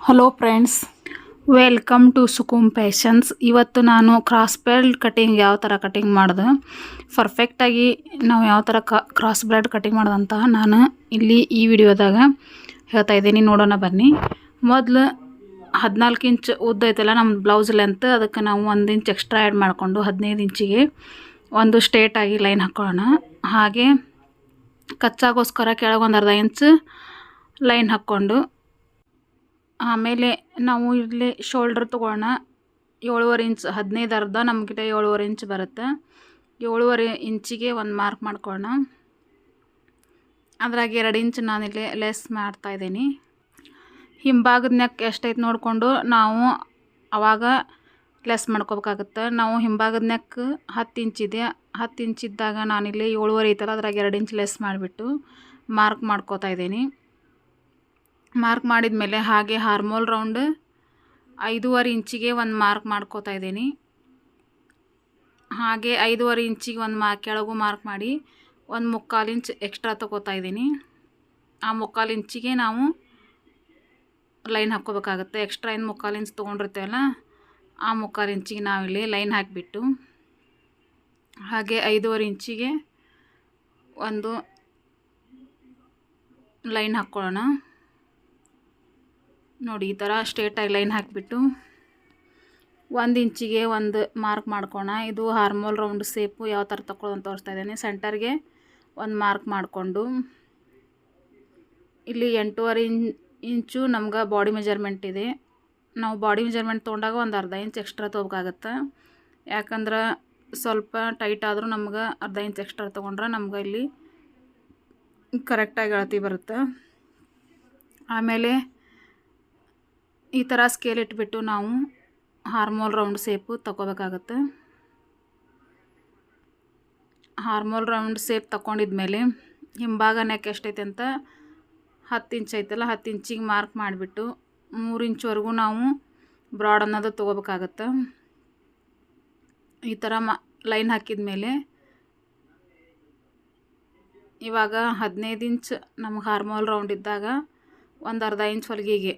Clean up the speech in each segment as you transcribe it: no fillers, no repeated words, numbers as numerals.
Hello friends, welcome to Sukum fashions. ಇವತ್ತು ನಾನು cross belt cutting ಯಾವ ಥರ ಕಟಿಂಗ್ ಮಾಡಿದೆ, ಪರ್ಫೆಕ್ಟಾಗಿ ನಾವು ಯಾವ ಥರ ಕ್ರಾಸ್ ಬೆಲ್ಟ್ ಕಟಿಂಗ್ ಮಾಡೋದಂತ ನಾನು ಇಲ್ಲಿ ಈ ವಿಡಿಯೋದಾಗ ಹೇಳ್ತಾ ಇದ್ದೀನಿ. ನೋಡೋಣ ಬನ್ನಿ. ಮೊದಲು 14 ಇಂಚ್ ಉದ್ದ ಐತಲ್ಲ ನಮ್ಮ ಬ್ಲೌಸ್ ಲೆಂತ್, ಅದಕ್ಕೆ ನಾವು 1 ಇಂಚ್ ಎಕ್ಸ್ಟ್ರಾ ಆ್ಯಡ್ ಮಾಡಿಕೊಂಡು 15 ಇಂಚಿಗೆ ಒಂದು ಸ್ಟ್ರೇಟಾಗಿ ಲೈನ್ ಹಾಕ್ಕೊಳ್ಳೋಣ. ಹಾಗೆ ಕಚ್ಚಾಗೋಸ್ಕರ ಕೆಳಗೆ ಒಂದು ಅರ್ಧ ಇಂಚ್ ಲೈನ್ ಹಾಕ್ಕೊಂಡು ಆಮೇಲೆ ನಾವು ಇಲ್ಲಿ ಶೋಲ್ಡರ್ ತೊಗೊಳ್ಳೋಣ. 7.5 ಇಂಚ್, 15 ಅರ್ಧ ನಮಗಿಟ 7.5 ಇಂಚ್ ಬರುತ್ತೆ. 7.5 ಇಂಚಿಗೆ ಒಂದು ಮಾರ್ಕ್ ಮಾಡ್ಕೊಳ್ಳೋಣ. ಅದ್ರಾಗ 2 ಇಂಚ್ ನಾನಿಲ್ಲಿ ಲೆಸ್ ಮಾಡ್ತಾಯಿದ್ದೀನಿ. ಹಿಂಭಾಗದ ನೆಕ್ ಎಷ್ಟೈತೆ ನೋಡಿಕೊಂಡು ನಾವು ಆವಾಗ ಲೆಸ್ ಮಾಡ್ಕೋಬೇಕಾಗುತ್ತೆ. ನಾವು ಹಿಂಭಾಗದ ನೆಕ್ 10 ಇಂಚಿದೆ. 10 ಇಂಚ್ ಇದ್ದಾಗ ನಾನಿಲ್ಲಿ 7.5 ಐತಲ್ಲ, ಅದ್ರಾಗ 2 ಇಂಚ್ ಲೆಸ್ ಮಾಡಿಬಿಟ್ಟು ಮಾರ್ಕ್ ಮಾಡ್ಕೋತಾ ಇದ್ದೀನಿ. ಮಾರ್ಕ್ ಮಾಡಿದ ಮೇಲೆ ಹಾಗೆ ಹಾರ್ಮೋಲ್ ರೌಂಡ್ 5.5 ಇಂಚಿಗೆ ಒಂದು ಮಾರ್ಕ್ ಮಾಡ್ಕೋತಾ ಇದ್ದೀನಿ. ಹಾಗೆ 5.5 ಇಂಚಿಗೆ ಒಂದು ಕೆಳಗೂ ಮಾರ್ಕ್ ಮಾಡಿ 1/4 ಇಂಚ್ ಎಕ್ಸ್ಟ್ರಾ ತೊಗೋತಾ ಇದ್ದೀನಿ. ಆ 1/4 ಇಂಚಿಗೆ ನಾವು ಲೈನ್ ಹಾಕ್ಕೋಬೇಕಾಗುತ್ತೆ. ಎಕ್ಸ್ಟ್ರಾ ಏನು 1/4 ಇಂಚ್ ತೊಗೊಂಡಿರ್ತೇವಲ್ಲ, ಆ 1/4 ಇಂಚಿಗೆ ನಾವಿಲ್ಲಿ ಲೈನ್ ಹಾಕಿಬಿಟ್ಟು ಹಾಗೆ 5.5 ಇಂಚಿಗೆ ಒಂದು ಲೈನ್ ಹಾಕ್ಕೊಳ್ಳೋಣ. ನೋಡಿ, ಈ ಥರ ಸ್ಟ್ರೇಟಾಗಿ ಲೈನ್ ಹಾಕಿಬಿಟ್ಟು 1 ಇಂಚಿಗೆ ಒಂದು ಮಾರ್ಕ್ ಮಾಡ್ಕೋಣ. ಇದು ಹಾರ್ಮೋಲ್ ರೌಂಡ್ ಸೇಪು ಯಾವ ಥರ ತಗೊಳ್ಳೋದು ತೋರಿಸ್ತಾ ಇದ್ದೀನಿ. ಸೆಂಟರ್ಗೆ ಒಂದು ಮಾರ್ಕ್ ಮಾಡಿಕೊಂಡು ಇಲ್ಲಿ 8.5 ಇಂಚು ನಮ್ಗೆ ಬಾಡಿ ಮೆಜರ್ಮೆಂಟ್ ಇದೆ. ನಾವು ಬಾಡಿ ಮೆಜರ್ಮೆಂಟ್ ತೊಗೊಂಡಾಗ ಒಂದು ಅರ್ಧ ಇಂಚ್ ಎಕ್ಸ್ಟ್ರಾ ತೊಗೋಬೇಕಾಗತ್ತೆ. ಯಾಕಂದ್ರೆ ಸ್ವಲ್ಪ ಟೈಟ್ ಆದರೂ ನಮ್ಗೆ ಅರ್ಧ ಇಂಚ್ ಎಕ್ಸ್ಟ್ರಾ ತೊಗೊಂಡ್ರೆ ನಮ್ಗೆ ಇಲ್ಲಿ ಕರೆಕ್ಟಾಗಿ ಅಳತೆ ಬರುತ್ತೆ. ಆಮೇಲೆ ಈ ಥರ ಸ್ಕೇಲ್ ಇಟ್ಬಿಟ್ಟು ನಾವು ಹಾರ್ಮೋಲ್ ರೌಂಡ್ ಸೇಪು ತಗೋಬೇಕಾಗತ್ತೆ. ಹಾರ್ಮೋಲ್ ರೌಂಡ್ ಸೇಪ್ ತಗೊಂಡಿದ್ಮೇಲೆ ಹಿಂಭಾಗ ನೆಕ್ ಎಷ್ಟೈತೆ ಅಂತ 10 ಇಂಚ್ ಐತಲ್ಲ, 10 ಇಂಚಿಗೆ ಮಾರ್ಕ್ ಮಾಡಿಬಿಟ್ಟು 3 ಇಂಚ್ವರೆಗೂ ನಾವು ಬ್ರಾಡ್ ಅನ್ನೋದು ತೊಗೋಬೇಕಾಗತ್ತೆ. ಈ ಥರ ಲೈನ್ ಹಾಕಿದ ಮೇಲೆ ಇವಾಗ 15 ಇಂಚ್ ನಮ್ಗೆ ಹಾರ್ಮೋಲ್ ರೌಂಡ್ ಇದ್ದಾಗ ಒಂದು ಅರ್ಧ ಇಂಚ್ ಹೊಲಿಗೆಗೆ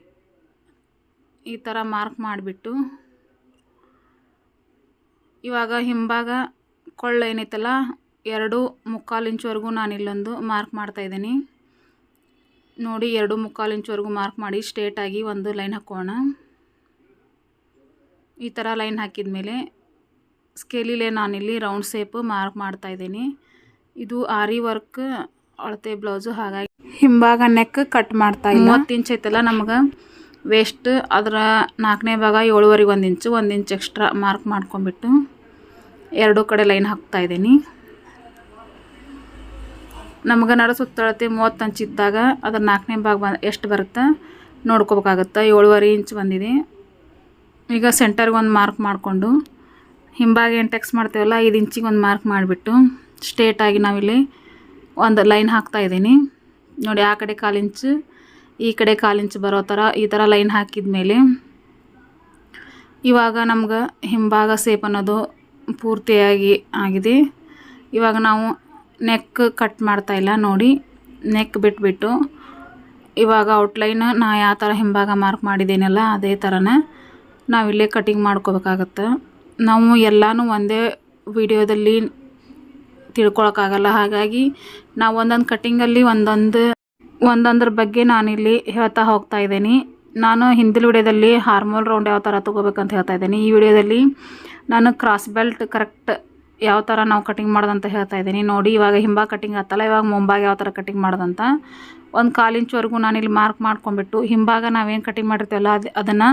ಈ ಥರ ಮಾರ್ಕ್ ಮಾಡಿಬಿಟ್ಟು ಇವಾಗ ಹಿಂಭಾಗ ಕೊಳ್ಳ ಏನೈತಲ್ಲ 2.25 ಇಂಚ್ವರೆಗೂ ನಾನು ಇಲ್ಲೊಂದು ಮಾರ್ಕ್ ಮಾಡ್ತಾಯಿದ್ದೀನಿ. ನೋಡಿ, 2.25 ಇಂಚ್ವರೆಗೂ ಮಾರ್ಕ್ ಮಾಡಿ ಸ್ಟ್ರೇಟಾಗಿ ಒಂದು ಲೈನ್ ಹಾಕೋಣ. ಈ ಥರ ಲೈನ್ ಹಾಕಿದ ಮೇಲೆ ಸ್ಕೇಲಿಲೇ ನಾನಿಲ್ಲಿ ರೌಂಡ್ ಸೇಪು ಮಾರ್ಕ್ ಮಾಡ್ತಾಯಿದ್ದೀನಿ. ಇದು ಆರಿ ವರ್ಕ್ ಅಳತೆ ಬ್ಲೌಸು, ಹಾಗಾಗಿ ಹಿಂಭಾಗ ನೆಕ್ ಕಟ್ ಮಾಡ್ತಾಯಿಲ್ಲ. 30 ಇಂಚ್ ಐತಲ್ಲ ನಮಗೆ ವೇಸ್ಟ್, ಅದರ 4ನೇ ಭಾಗ 7.5 1 ಇಂಚು 1 ಇಂಚ್ ಎಕ್ಸ್ಟ್ರಾ ಮಾರ್ಕ್ ಮಾಡ್ಕೊಂಬಿಟ್ಟು 2 ಕಡೆ ಲೈನ್ ಹಾಕ್ತಾಯಿದ್ದೀನಿ. ನಮ್ಗೆ ನಡು ಸುತ್ತಳತೆ 30 ಇಂಚ್ ಇದ್ದಾಗ ಅದರ 4ನೇ ಭಾಗ ಎಷ್ಟು ಬರುತ್ತೆ ನೋಡ್ಕೋಬೇಕಾಗುತ್ತೆ. 7.5 ಇಂಚ್ ಬಂದಿದೆ. ಈಗ ಸೆಂಟರ್ಗೆ ಒಂದು ಮಾರ್ಕ್ ಮಾಡಿಕೊಂಡು ಹಿಂಭಾಗ ಏನು ಟೆಕ್ಸ್ ಮಾಡ್ತೀವಲ್ಲ 5 ಇಂಚಿಗೆ ಒಂದು ಮಾರ್ಕ್ ಮಾಡಿಬಿಟ್ಟು ಸ್ಟ್ರೇಟಾಗಿ ನಾವಿಲ್ಲಿ ಒಂದು ಲೈನ್ ಹಾಕ್ತಾಯಿದ್ದೀನಿ. ನೋಡಿ, ಆ ಕಡೆ 1/4 ಇಂಚ್ ಈ ಕಡೆ 1/4 ಇಂಚ್ ಬರೋ ಥರ ಈ ಥರ ಲೈನ್ ಹಾಕಿದ ಮೇಲೆ ಇವಾಗ ನಮ್ಗೆ ಹಿಂಭಾಗ ಸೇಪ್ ಅನ್ನೋದು ಪೂರ್ತಿಯಾಗಿ ಆಗಿದೆ. ಇವಾಗ ನಾವು ನೆಕ್ ಕಟ್ ಮಾಡ್ತಾಯಿಲ್ಲ. ನೋಡಿ, ನೆಕ್ ಬಿಟ್ಬಿಟ್ಟು ಇವಾಗ ಔಟ್ಲೈನ್ ನಾ ಯಾವ ಥರ ಹಿಂಭಾಗ ಮಾರ್ಕ್ ಮಾಡಿದ್ದೀನಲ್ಲ ಅದೇ ಥರನೇ ನಾವಿಲ್ಲೇ ಕಟಿಂಗ್ ಮಾಡ್ಕೋಬೇಕಾಗತ್ತೆ. ನಾವು ಎಲ್ಲನೂ ಒಂದೇ ವಿಡಿಯೋದಲ್ಲಿ ತಿಳ್ಕೊಳಕ್ಕಾಗಲ್ಲ. ಹಾಗಾಗಿ ನಾವು ಒಂದೊಂದು ಕಟಿಂಗಲ್ಲಿ ಒಂದೊಂದ್ರ ಬಗ್ಗೆ ನಾನಿಲ್ಲಿ ಹೇಳ್ತಾ ಹೋಗ್ತಾ ಇದ್ದೀನಿ. ನಾನು ಹಿಂದಿನ ವಿಡಿಯೋದಲ್ಲಿ ಹಾರ್ಮೋಲ್ ರೌಂಡ್ ಯಾವ ಥರ ತೊಗೋಬೇಕಂತ ಹೇಳ್ತಾ ಇದ್ದೀನಿ. ಈ ವಿಡಿಯೋದಲ್ಲಿ ನಾನು ಕ್ರಾಸ್ ಬೆಲ್ಟ್ ಕರೆಕ್ಟ್ ಯಾವ ಥರ ನಾವು ಕಟಿಂಗ್ ಮಾಡೋದಂತ ಹೇಳ್ತಾ ಇದ್ದೀನಿ. ನೋಡಿ, ಇವಾಗ ಹಿಂಭಾಗ ಕಟಿಂಗ್ ಆತಲ್ಲ, ಇವಾಗ ಮುಂಭಾಗ ಯಾವ ಥರ ಕಟಿಂಗ್ ಮಾಡೋದಂತ 1/4 ಇಂಚ್ವರೆಗೂ ನಾನಿಲ್ಲಿ ಮಾರ್ಕ್ ಮಾಡ್ಕೊಂಬಿಟ್ಟು ಹಿಂಭಾಗ ನಾವೇನು ಕಟಿಂಗ್ ಮಾಡಿರ್ತೀವಲ್ಲ ಅದನ್ನು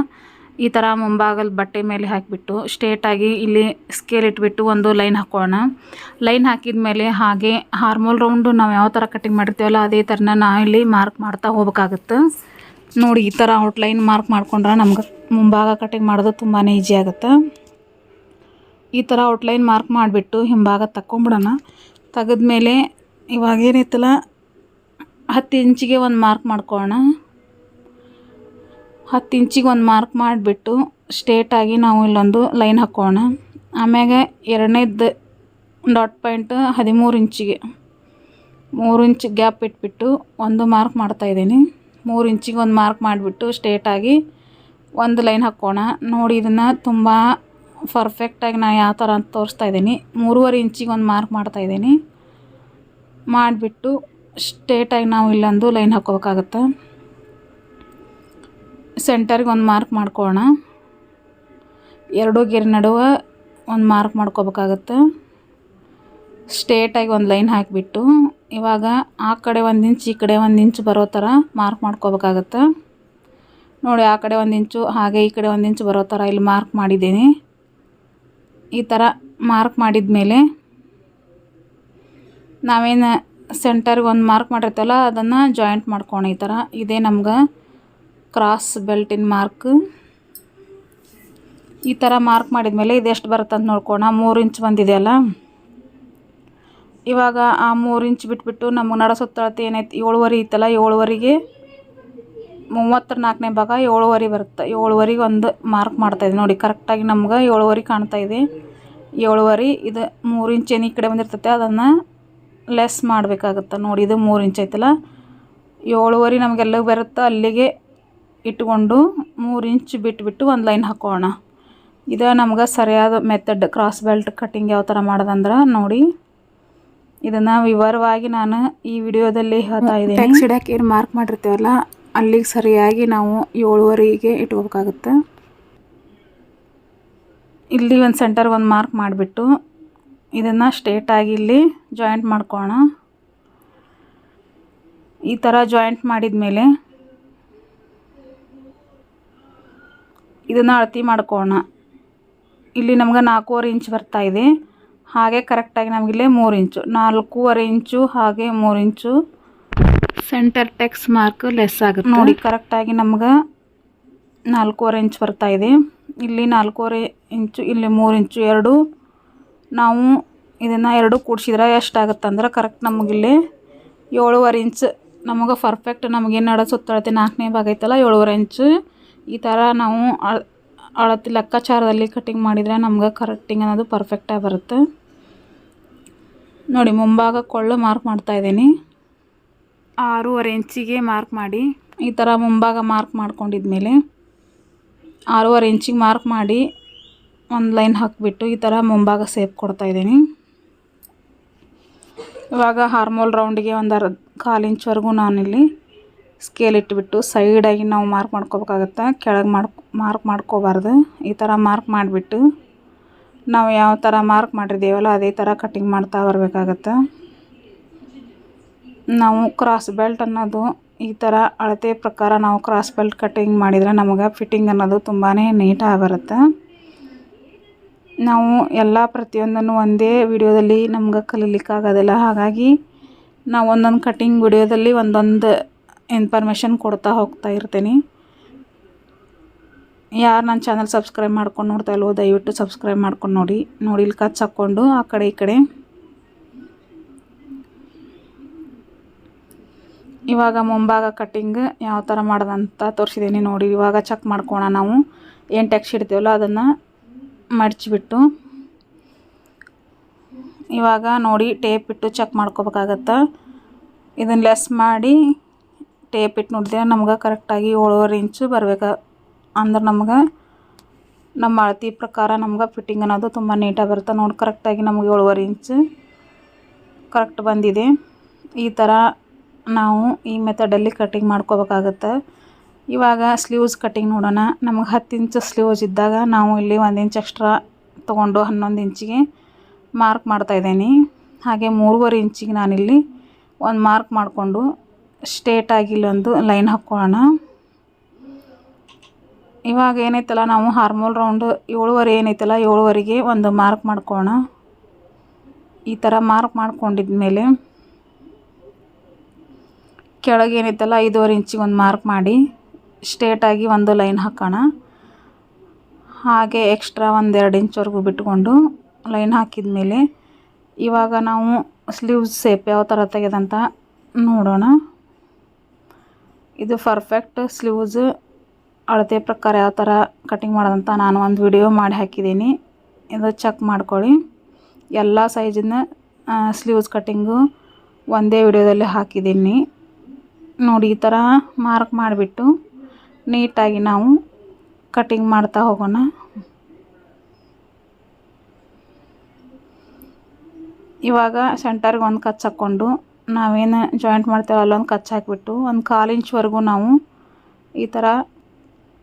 ಈ ಥರ ಮುಂಭಾಗದ ಬಟ್ಟೆ ಮೇಲೆ ಹಾಕಿಬಿಟ್ಟು ಸ್ಟ್ರೇಟಾಗಿ ಇಲ್ಲಿ ಸ್ಕೇಲ್ ಇಟ್ಬಿಟ್ಟು ಒಂದು ಲೈನ್ ಹಾಕೋಣ. ಲೈನ್ ಹಾಕಿದ ಮೇಲೆ ಹಾಗೆ ಹಾರ್ಮೋಲ್ ರೌಂಡು ನಾವು ಯಾವ ಥರ ಕಟಿಂಗ್ ಮಾಡಿರ್ತೀವಲ್ಲ ಅದೇ ಥರನ ನಾವು ಇಲ್ಲಿ ಮಾರ್ಕ್ ಮಾಡ್ತಾ ಹೋಗ್ಬೇಕಾಗುತ್ತೆ. ನೋಡಿ, ಈ ಥರ ಔಟ್ಲೈನ್ ಮಾರ್ಕ್ ಮಾಡ್ಕೊಂಡ್ರೆ ನಮ್ಗೆ ಮುಂಭಾಗ ಕಟಿಂಗ್ ಮಾಡೋದು ತುಂಬಾ ಈಸಿ ಆಗುತ್ತೆ. ಈ ಥರ ಔಟ್ಲೈನ್ ಮಾರ್ಕ್ ಮಾಡಿಬಿಟ್ಟು ಹಿಂಭಾಗ ತಗೊಂಬಿಡೋಣ. ತೆಗೆದ್ಮೇಲೆ ಇವಾಗ ಏನೈತಲ್ಲ 10 ಇಂಚಿಗೆ ಒಂದು ಮಾರ್ಕ್ ಮಾಡ್ಕೊಳ್ಳೋಣ. 10 ಇಂಚಿಗೆ ಒಂದು ಮಾರ್ಕ್ ಮಾಡಿಬಿಟ್ಟು ಸ್ಟ್ರೇಟಾಗಿ ನಾವು ಇಲ್ಲೊಂದು ಲೈನ್ ಹಾಕೋಣ. ಆಮ್ಯಾಗ 2ನೇದು ಡಾಟ್ ಪಾಯಿಂಟ್ 13 ಇಂಚಿಗೆ 3 ಇಂಚ್ ಗ್ಯಾಪ್ ಇಟ್ಬಿಟ್ಟು ಒಂದು ಮಾರ್ಕ್ ಮಾಡ್ತಾಯಿದ್ದೀನಿ. 3 ಇಂಚಿಗೆ ಒಂದು ಮಾರ್ಕ್ ಮಾಡಿಬಿಟ್ಟು ಸ್ಟ್ರೇಟಾಗಿ ಒಂದು ಲೈನ್ ಹಾಕೋಣ. ನೋಡಿ ಇದನ್ನು ತುಂಬ ಪರ್ಫೆಕ್ಟಾಗಿ ನಾನು ಯಾವ ಥರ ಅಂತ ತೋರಿಸ್ತಾ ಇದ್ದೀನಿ. 3.5 ಇಂಚಿಗೆ ಒಂದು ಮಾರ್ಕ್ ಮಾಡ್ತಾಯಿದ್ದೀನಿ. ಮಾಡಿಬಿಟ್ಟು ಸ್ಟ್ರೇಟಾಗಿ ನಾವು ಇಲ್ಲೊಂದು ಲೈನ್ ಹಾಕ್ಕೋಬೇಕಾಗತ್ತೆ. ಸೆಂಟರ್ಗೆ ಒಂದು ಮಾರ್ಕ್ ಮಾಡ್ಕೊಳ್ಳೋಣ. 2 ಗೆರೆ ನಡುವೆ ಒಂದು ಮಾರ್ಕ್ ಮಾಡ್ಕೋಬೇಕಾಗತ್ತೆ. ಸ್ಟ್ರೇಟಾಗಿ ಒಂದು ಲೈನ್ ಹಾಕಿಬಿಟ್ಟು ಇವಾಗ ಆ ಕಡೆ 1 ಇಂಚ್ ಈ ಕಡೆ 1 ಇಂಚ್ ಬರೋ ಥರ ಮಾರ್ಕ್ ಮಾಡ್ಕೋಬೇಕಾಗತ್ತೆ. ನೋಡಿ ಆ ಕಡೆ 1 ಇಂಚು ಹಾಗೆ ಈ ಕಡೆ 1 ಇಂಚ್ ಬರೋ ಥರ ಇಲ್ಲಿ ಮಾರ್ಕ್ ಮಾಡಿದ್ದೀನಿ. ಈ ಥರ ಮಾರ್ಕ್ ಮಾಡಿದ ಮೇಲೆ ನಾವೇನು ಸೆಂಟರ್ಗೆ ಒಂದು ಮಾರ್ಕ್ ಮಾಡಿರ್ತೀವಲ್ಲ ಅದನ್ನು ಜಾಯಿಂಟ್ ಮಾಡ್ಕೋಣ. ಈ ಥರ ಇದೇ ನಮ್ಗೆ ಕ್ರಾಸ್ ಬೆಲ್ಟಿನ ಮಾರ್ಕ್. ಈ ಥರ ಮಾರ್ಕ್ ಮಾಡಿದ ಮೇಲೆ ಇದೆಷ್ಟು ಬರುತ್ತೆ ಅಂತ ನೋಡ್ಕೋಣ. 3 ಇಂಚ್ ಬಂದಿದೆಯಲ್ಲ, ಇವಾಗ ಆ 3 ಇಂಚ್ ಬಿಟ್ಬಿಟ್ಟು ನಮಗೆ ನಡ ಸುತ್ತಳತೆ ಏನೈತಿ 7.5 ಇತ್ತಲ್ಲ, 7.5ಗೆ 34ನೇ ಭಾಗ 7.5 ಬರುತ್ತೆ. 7.5ಗೆ ಒಂದು ಮಾರ್ಕ್ ಮಾಡ್ತಾಯಿದೆ. ನೋಡಿ ಕರೆಕ್ಟಾಗಿ ನಮ್ಗೆ 7.5 ಕಾಣ್ತಾಯಿದೆ. 7.5 ಇದು 3 ಇಂಚ್ ಏನು ಈ ಕಡೆ ಬಂದಿರ್ತೈತೆ ಅದನ್ನು ಲೆಸ್ ಮಾಡಬೇಕಾಗತ್ತೆ. ನೋಡಿ ಇದು 3 ಇಂಚ್ ಐತಲ್ಲ, 7.5 ನಮಗೆಲ್ಲ ಬರುತ್ತೆ ಅಲ್ಲಿಗೆ ಇಟ್ಕೊಂಡು 3 ಇಂಚ್ ಬಿಟ್ಬಿಟ್ಟು ಒಂದು ಲೈನ್ ಹಾಕೋಣ. ಇದು ನಮ್ಗೆ ಸರಿಯಾದ ಮೆಥಡ್ ಕ್ರಾಸ್ ಬೆಲ್ಟ್ ಕಟ್ಟಿಂಗ್ ಯಾವ ಥರ ಮಾಡೋದಂದ್ರೆ ನೋಡಿ ಇದನ್ನು ವಿವರವಾಗಿ ನಾನು ಈ ವಿಡಿಯೋದಲ್ಲಿ ಹೇಳ್ತಾ ಇದ್ದೀನಿ. ಟ್ಯಾಕ್ಸ್ ಇಡಕ್ಕೆ ಏನು ಮಾರ್ಕ್ ಮಾಡಿರ್ತೀವಲ್ಲ ಅಲ್ಲಿಗೆ ಸರಿಯಾಗಿ ನಾವು 7.5ಗೆ ಇಟ್ಕೋಬೇಕಾಗುತ್ತೆ. ಇಲ್ಲಿ ಒಂದು ಸೆಂಟರ್ಗೆ ಒಂದು ಮಾರ್ಕ್ ಮಾಡಿಬಿಟ್ಟು ಇದನ್ನು ಸ್ಟ್ರೇಟಾಗಿ ಇಲ್ಲಿ ಜಾಯಿಂಟ್ ಮಾಡ್ಕೊಳ್ಳೋಣ. ಈ ಥರ ಜಾಯಿಂಟ್ ಮಾಡಿದ ಮೇಲೆ ಇದನ್ನು ಅಳತೆ ಮಾಡ್ಕೊಳ್ಳೋಣ. ಇಲ್ಲಿ ನಮ್ಗೆ 4.5 ಇಂಚ್ ಬರ್ತಾಯಿದೆ. ಹಾಗೆ ಕರೆಕ್ಟಾಗಿ ನಮಗಿಲ್ಲಿ 3 ಇಂಚು 4.5 ಇಂಚು ಹಾಗೆ 3 ಇಂಚು ಸೆಂಟರ್ ಟೆಕ್ಸ್ ಮಾರ್ಕ್ ಲೆಸ್ ಆಗುತ್ತೆ. ನೋಡಿ ಕರೆಕ್ಟಾಗಿ ನಮ್ಗೆ 4.5 ಇಂಚ್ ಬರ್ತಾಯಿದೆ. ಇಲ್ಲಿ 4.5 ಇಂಚು ಇಲ್ಲಿ 3 ಇಂಚು ಎರಡು ನಾವು ಇದನ್ನು ಎರಡು ಕೂಡಿಸಿದ್ರೆ ಎಷ್ಟಾಗುತ್ತೆ ಅಂದ್ರೆ ಕರೆಕ್ಟ್ ನಮಗಿಲ್ಲಿ 7.5 ಇಂಚ್ ನಮಗೆ ಪರ್ಫೆಕ್ಟ್ ನಮಗೇನು ನಡ ಸುತ್ತಳತೆ 4ನೇ ಭಾಗ ಐತಲ್ಲ 7.5 ಇಂಚು ಈ ಥರ ನಾವು ಅಳತೆ ಲೆಕ್ಕಾಚಾರದಲ್ಲಿ ಕಟ್ಟಿಂಗ್ ಮಾಡಿದರೆ ನಮ್ಗೆ ಕಟ್ಟಿಂಗ್ ಅನ್ನೋದು ಪರ್ಫೆಕ್ಟಾಗಿ ಬರುತ್ತೆ. ನೋಡಿ ಮುಂಭಾಗ ಕೊಳ್ಳು ಮಾರ್ಕ್ ಮಾಡ್ತಾಯಿದ್ದೀನಿ. 6.5 ಇಂಚಿಗೆ ಮಾರ್ಕ್ ಮಾಡಿ ಈ ಥರ ಮುಂಭಾಗ ಮಾರ್ಕ್ ಮಾಡ್ಕೊಂಡಿದ್ಮೇಲೆ 6.5 ಇಂಚಿಗೆ ಮಾರ್ಕ್ ಮಾಡಿ ಒಂದು ಲೈನ್ ಹಾಕಿಬಿಟ್ಟು ಈ ಥರ ಮುಂಭಾಗ ಸೇಪ್ ಕೊಡ್ತಾಯಿದ್ದೀನಿ. ಇವಾಗ ಹಾರ್ಮೋಲ್ ರೌಂಡಿಗೆ ಒಂದು 1/4 ಇಂಚ್ವರೆಗೂ ನಾನಿಲ್ಲಿ ಸ್ಕೇಲ್ ಇಟ್ಬಿಟ್ಟು ಸೈಡಾಗಿ ನಾವು ಮಾರ್ಕ್ ಮಾಡ್ಕೋಬೇಕಾಗತ್ತೆ. ಕೆಳಗೆ ಮಾರ್ಕ್ ಮಾಡ್ಕೋಬಾರ್ದು. ಈ ಥರ ಮಾರ್ಕ್ ಮಾಡಿಬಿಟ್ಟು ನಾವು ಯಾವ ಥರ ಮಾರ್ಕ್ ಮಾಡಿರ್ತೀವಲ್ಲ ಅದೇ ಥರ ಕಟ್ಟಿಂಗ್ ಮಾಡ್ತಾ ಬರಬೇಕಾಗತ್ತೆ. ನಾವು ಕ್ರಾಸ್ ಬೆಲ್ಟ್ ಅನ್ನೋದು ಈ ಥರ ಅಳತೆ ಪ್ರಕಾರ ನಾವು ಕ್ರಾಸ್ ಬೆಲ್ಟ್ ಕಟ್ಟಿಂಗ್ ಮಾಡಿದರೆ ನಮಗೆ ಫಿಟ್ಟಿಂಗ್ ಅನ್ನೋದು ತುಂಬಾ ನೀಟಾಗಿ ಬರುತ್ತೆ. ನಾವು ಎಲ್ಲ ಪ್ರತಿಯೊಂದನ್ನು ಒಂದೇ ವಿಡಿಯೋದಲ್ಲಿ ನಮ್ಗೆ ಕಲೀಲಿಕ್ಕಾಗೋದಿಲ್ಲ. ಹಾಗಾಗಿ ನಾವು ಒಂದೊಂದು ಕಟ್ಟಿಂಗ್ ವಿಡಿಯೋದಲ್ಲಿ ಒಂದೊಂದು ಇನ್ಫಾರ್ಮೇಷನ್ ಕೊಡ್ತಾ ಹೋಗ್ತಾ ಇರ್ತೀನಿ. ಯಾರು ನನ್ನ ಚಾನಲ್ ಸಬ್ಸ್ಕ್ರೈಬ್ ಮಾಡ್ಕೊಂಡು ನೋಡ್ತಾ ಇಲ್ವೋ ದಯವಿಟ್ಟು ಸಬ್ಸ್ಕ್ರೈಬ್ ಮಾಡ್ಕೊಂಡು ನೋಡಿ. ಇಲ್ಲಿ ಕಚ್ ಹಾಕ್ಕೊಂಡು ಆ ಕಡೆ ಈ ಕಡೆ ಇವಾಗ ಮುಂಭಾಗ ಕಟ್ಟಿಂಗ್ ಯಾವ ಥರ ಮಾಡೋದಂತ ತೋರಿಸಿದ್ದೀನಿ ನೋಡಿ. ಇವಾಗ ಚೆಕ್ ಮಾಡ್ಕೋಣ. ನಾವು ಏನು ಟೆಕ್ಸ್ಟ್ ಇಡ್ತೀವಲ್ಲ ಅದನ್ನು ಮಡಚಿಬಿಟ್ಟು ಇವಾಗ ನೋಡಿ ಟೇಪ್ ಇಟ್ಟು ಚೆಕ್ ಮಾಡ್ಕೋಬೇಕಾಗತ್ತೆ. ಇದನ್ನು ಲೆಸ್ ಮಾಡಿ ಟೇಪ್ ಇಟ್ಟು ನೋಡಿದ್ರೆ ನಮ್ಗೆ ಕರೆಕ್ಟಾಗಿ 7.5 ಇಂಚು ಬರ್ಬೇಕು. ಅಂದ್ರೆ ನಮ್ಗೆ ನಮ್ಮ ಅಳತೆ ಪ್ರಕಾರ ನಮ್ಗೆ ಫಿಟ್ಟಿಂಗ್ ಅನ್ನೋದು ತುಂಬ ನೀಟಾಗಿ ಬರುತ್ತೆ. ನೋಡಿ ಕರೆಕ್ಟಾಗಿ ನಮಗೆ 7.5 ಇಂಚು ಕರೆಕ್ಟ್ ಬಂದಿದೆ. ಈ ಥರ ನಾವು ಈ ಮೆಥಡಲ್ಲಿ ಕಟ್ಟಿಂಗ್ ಮಾಡ್ಕೋಬೇಕಾಗತ್ತೆ. ಇವಾಗ ಸ್ಲೀವ್ಸ್ ಕಟ್ಟಿಂಗ್ ನೋಡೋಣ. ನಮಗೆ 10 ಇಂಚ್ ಸ್ಲೀವ್ಸ್ ಇದ್ದಾಗ ನಾವು ಇಲ್ಲಿ 1 ಇಂಚ್ ಎಕ್ಸ್ಟ್ರಾ ತೊಗೊಂಡು 11 ಇಂಚಿಗೆ ಮಾರ್ಕ್ ಮಾಡ್ತಾಯಿದ್ದೀನಿ. ಹಾಗೆ 3.5 ಇಂಚಿಗೆ ನಾನಿಲ್ಲಿ ಒಂದು ಮಾರ್ಕ್ ಮಾಡಿಕೊಂಡು ಸ್ಟ್ರೇಟಾಗಿ ಇಲ್ಲೊಂದು ಲೈನ್ ಹಾಕ್ಕೊಳ್ಳೋಣ. ಇವಾಗ ಏನೈತಲ್ಲ ನಾವು ಹಾರ್ಮೋಲ್ ರೌಂಡ್ 7.5 ಏನೈತಲ್ಲ 7.5ಗೆ ಒಂದು ಮಾರ್ಕ್ ಮಾಡ್ಕೊಳ್ಳೋಣ. ಈ ಥರ ಮಾರ್ಕ್ ಮಾಡ್ಕೊಂಡಿದ್ಮೇಲೆ ಕೆಳಗೆ ಏನೈತಲ್ಲ 5.5 ಇಂಚಿಗೆ ಒಂದು ಮಾರ್ಕ್ ಮಾಡಿ ಸ್ಟ್ರೇಟಾಗಿ ಒಂದು ಲೈನ್ ಹಾಕೋಣ. ಹಾಗೆ ಎಕ್ಸ್ಟ್ರಾ 1-2 ಇಂಚ್ವರೆಗೂ ಬಿಟ್ಕೊಂಡು ಲೈನ್ ಹಾಕಿದ ಮೇಲೆ ಇವಾಗ ನಾವು ಸ್ಲೀವ್ಸ್ ಶೇಪ್ ಯಾವ ಥರ ತೆಗೆದಂತ ನೋಡೋಣ. ಇದು ಪರ್ಫೆಕ್ಟ್ ಸ್ಲೀವ್ಸ್ ಅಳತೆ ಪ್ರಕಾರ ಯಾವ ಥರ ಕಟ್ಟಿಂಗ್ ಮಾಡೋದಂತ ನಾನು ಒಂದು ವಿಡಿಯೋ ಮಾಡಿ ಹಾಕಿದ್ದೀನಿ. ಇದು ಚೆಕ್ ಮಾಡ್ಕೊಳ್ಳಿ. ಎಲ್ಲ ಸೈಜಿನ ಸ್ಲೀವ್ಸ್ ಕಟ್ಟಿಂಗು ಒಂದೇ ವಿಡಿಯೋದಲ್ಲಿ ಹಾಕಿದ್ದೀನಿ ನೋಡಿ. ಈ ಥರ ಮಾರ್ಕ್ ಮಾಡಿಬಿಟ್ಟು ನೀಟಾಗಿ ನಾವು ಕಟಿಂಗ್ ಮಾಡ್ತಾ ಹೋಗೋಣ. ಇವಾಗ ಸೆಂಟರ್ಗೆ ಒಂದು ಕಚ್ ಹಾಕ್ಕೊಂಡು ನಾವೇನು ಜಾಯಿಂಟ್ ಮಾಡ್ತೇವೆ ಅಲ್ಲೊಂದು ಕಚ್ ಹಾಕಿಬಿಟ್ಟು ಒಂದು 1/4 ಇಂಚ್ವರೆಗೂ ನಾವು ಈ ಥರ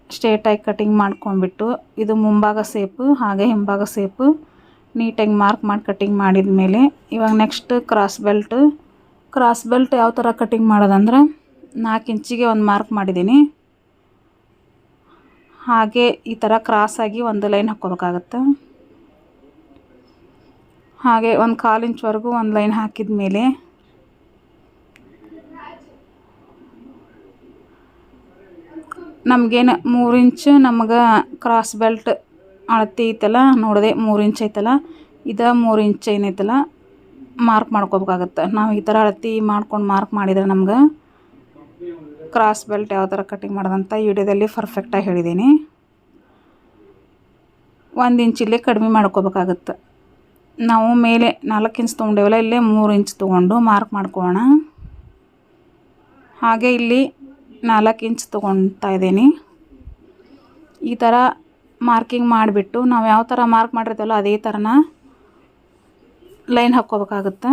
ಸ್ಟ್ರೇಟಾಗಿ ಕಟಿಂಗ್ ಮಾಡ್ಕೊಂಡ್ಬಿಟ್ಟು ಇದು ಮುಂಭಾಗ ಸೇಪು ಹಾಗೆ ಹಿಂಭಾಗ ಸೇಪು ನೀಟಾಗಿ ಮಾರ್ಕ್ ಮಾಡಿ ಕಟಿಂಗ್ ಮಾಡಿದ ಮೇಲೆ ಇವಾಗ ನೆಕ್ಸ್ಟ್ ಕ್ರಾಸ್ ಬೆಲ್ಟ್ ಯಾವ ಥರ ಕಟಿಂಗ್ ಮಾಡೋದಂದ್ರೆ 4 ಇಂಚಿಗೆ ಒಂದು ಮಾರ್ಕ್ ಮಾಡಿದ್ದೀನಿ. ಹಾಗೆ ಈ ಥರ ಕ್ರಾಸಾಗಿ ಒಂದು ಲೈನ್ ಹಾಕ್ಕೋಬೇಕಾಗತ್ತೆ. ಹಾಗೆ ಒಂದು 1/4 ಇಂಚ್ವರೆಗೂ ಒಂದು ಲೈನ್ ಹಾಕಿದ ಮೇಲೆ ನಮಗೇನು 3 ಇಂಚ್ ನಮಗೆ ಕ್ರಾಸ್ ಬೆಲ್ಟ್ ಅಳತೆ ಐತಲ್ಲ ನೋಡಿದೆ 3 ಇಂಚ್ ಐತಲ್ಲ ಇದು 3 ಇಂಚ್ ಏನೈತಲ್ಲ ಮಾರ್ಕ್ ಮಾಡ್ಕೋಬೇಕಾಗತ್ತೆ. ನಾವು ಈ ಥರ ಅಳತೆ ಮಾಡ್ಕೊಂಡು ಮಾರ್ಕ್ ಮಾಡಿದರೆ ನಮ್ಗೆ ಕ್ರಾಸ್ ಬೆಲ್ಟ್ ಯಾವ ಥರ ಕಟಿಂಗ್ ಮಾಡೋದಂತ ಈ ವಿಡಿಯೋದಲ್ಲಿ ಪರ್ಫೆಕ್ಟಾಗಿ ಹೇಳಿದ್ದೀನಿ. 1 ಇಂಚ್ ಇಲ್ಲೇ ಕಡಿಮೆ ಮಾಡ್ಕೋಬೇಕಾಗತ್ತೆ. ನಾವು ಮೇಲೆ 4 ಇಂಚ್ ತೊಗೊಂಡೇವಲ್ಲ ಇಲ್ಲೇ 3 ಇಂಚ್ ತೊಗೊಂಡು ಮಾರ್ಕ್ ಮಾಡ್ಕೊಳ್ಳೋಣ. ಹಾಗೆ ಇಲ್ಲಿ 4 ಇಂಚ್ ತೊಗೊಳ್ತಾ ಇದ್ದೀನಿ. ಈ ಥರ ಮಾರ್ಕಿಂಗ್ ಮಾಡಿಬಿಟ್ಟು ನಾವು ಯಾವ ಥರ ಮಾರ್ಕ್ ಮಾಡಿರ್ತೀವಲ್ಲ ಅದೇ ಥರನ ಲೈನ್ ಹಾಕ್ಕೋಬೇಕಾಗುತ್ತೆ.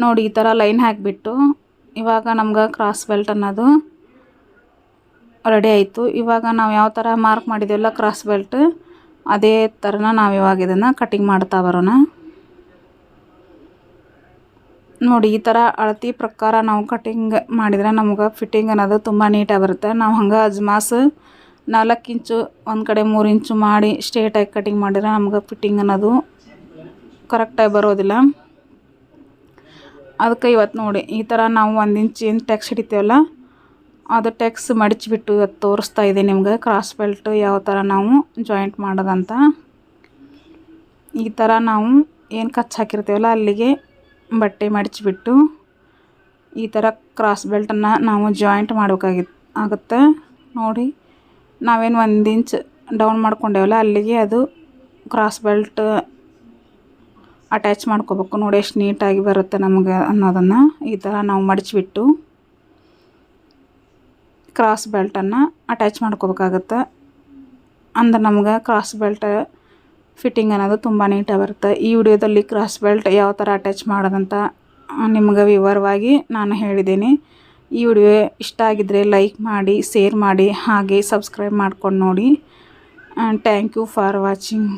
ನೋಡಿ ಈ ಥರ ಲೈನ್ ಹಾಕಿಬಿಟ್ಟು ಇವಾಗ ನಮ್ಗೆ ಕ್ರಾಸ್ ಬೆಲ್ಟ್ ಅನ್ನೋದು ರೆಡಿ ಆಯಿತು. ಇವಾಗ ನಾವು ಯಾವ ಥರ ಮಾರ್ಕ್ ಮಾಡಿದ್ದೀವಲ್ಲ ಕ್ರಾಸ್ ಬೆಲ್ಟ್ ಅದೇ ಥರನ ನಾವು ಇವಾಗ ಇದನ್ನು ಕಟಿಂಗ್ ಮಾಡ್ತಾ ಬರೋಣ. ನೋಡಿ ಈ ಥರ ಅಳತೆ ಪ್ರಕಾರ ನಾವು ಕಟಿಂಗ್ ಮಾಡಿದರೆ ನಮ್ಗೆ ಫಿಟ್ಟಿಂಗ್ ಅನ್ನೋದು ತುಂಬ ನೀಟಾಗಿ ಬರುತ್ತೆ. ನಾವು ಹಂಗೆ ಅಜ್ಮಾಸ್ 4 ಇಂಚು ಒಂದು ಕಡೆ 3 ಇಂಚು ಮಾಡಿ ಸ್ಟ್ರೇಟಾಗಿ ಕಟಿಂಗ್ ಮಾಡಿದರೆ ನಮ್ಗೆ ಫಿಟ್ಟಿಂಗ್ ಅನ್ನೋದು ಕರೆಕ್ಟಾಗಿ ಬರೋದಿಲ್ಲ. ಅದಕ್ಕೆ ಇವತ್ತು ನೋಡಿ ಈ ಥರ ನಾವು 1 ಇಂಚ್ ಏನು ಟೆಕ್ಸ್ ಹಿಡಿತೀವಲ್ಲ ಅದು ಟೆಕ್ಸ್ ಮಡಿಚಿಬಿಟ್ಟು ಇವತ್ತು ತೋರಿಸ್ತಾ ಇದೆ ನಿಮ್ಗೆ ಕ್ರಾಸ್ ಬೆಲ್ಟ್ ಯಾವ ಥರ ನಾವು ಜಾಯಿಂಟ್ ಮಾಡೋದಂತ. ಈ ಥರ ನಾವು ಏನು ಕಚ್ ಹಾಕಿರ್ತೀವಲ್ಲ ಅಲ್ಲಿಗೆ ಬಟ್ಟೆ ಮಡಿಚಿಬಿಟ್ಟು ಈ ಥರ ಕ್ರಾಸ್ ಬೆಲ್ಟನ್ನು ನಾವು ಜಾಯಿಂಟ್ ಆಗುತ್ತೆ. ನೋಡಿ ನಾವೇನು 1 ಇಂಚ್ ಡೌನ್ ಮಾಡ್ಕೊಂಡೇವಲ್ಲ ಅಲ್ಲಿಗೆ ಅದು ಕ್ರಾಸ್ ಬೆಲ್ಟ್ ಅಟ್ಯಾಚ್ ಮಾಡ್ಕೋಬೇಕು. ನೋಡಿ ಎಷ್ಟು ನೀಟಾಗಿ ಬರುತ್ತೆ ನಮಗೆ ಅನ್ನೋದನ್ನು ಈ ಥರ ನಾವು ಮಡಿಚಿಬಿಟ್ಟು ಕ್ರಾಸ್ ಬೆಲ್ಟನ್ನು ಅಟ್ಯಾಚ್ ಮಾಡ್ಕೋಬೇಕಾಗತ್ತೆ. ಅಂದ್ರೆ ನಮ್ಗೆ ಕ್ರಾಸ್ ಬೆಲ್ಟ್ ಫಿಟ್ಟಿಂಗ್ ಅನ್ನೋದು ತುಂಬ ನೀಟಾಗಿ ಬರುತ್ತೆ. ಈ ವಿಡಿಯೋದಲ್ಲಿ ಕ್ರಾಸ್ ಬೆಲ್ಟ್ ಯಾವ ಥರ ಅಟ್ಯಾಚ್ ಮಾಡೋದಂತ ನಿಮ್ಗೆ ವಿವರವಾಗಿ ನಾನು ಹೇಳಿದ್ದೀನಿ. ಈ ವಿಡಿಯೋ ಇಷ್ಟ ಆಗಿದ್ದರೆ ಲೈಕ್ ಮಾಡಿ, ಶೇರ್ ಮಾಡಿ, ಹಾಗೆ ಸಬ್ಸ್ಕ್ರೈಬ್ ಮಾಡ್ಕೊಂಡು ನೋಡಿ. Thank you for watching.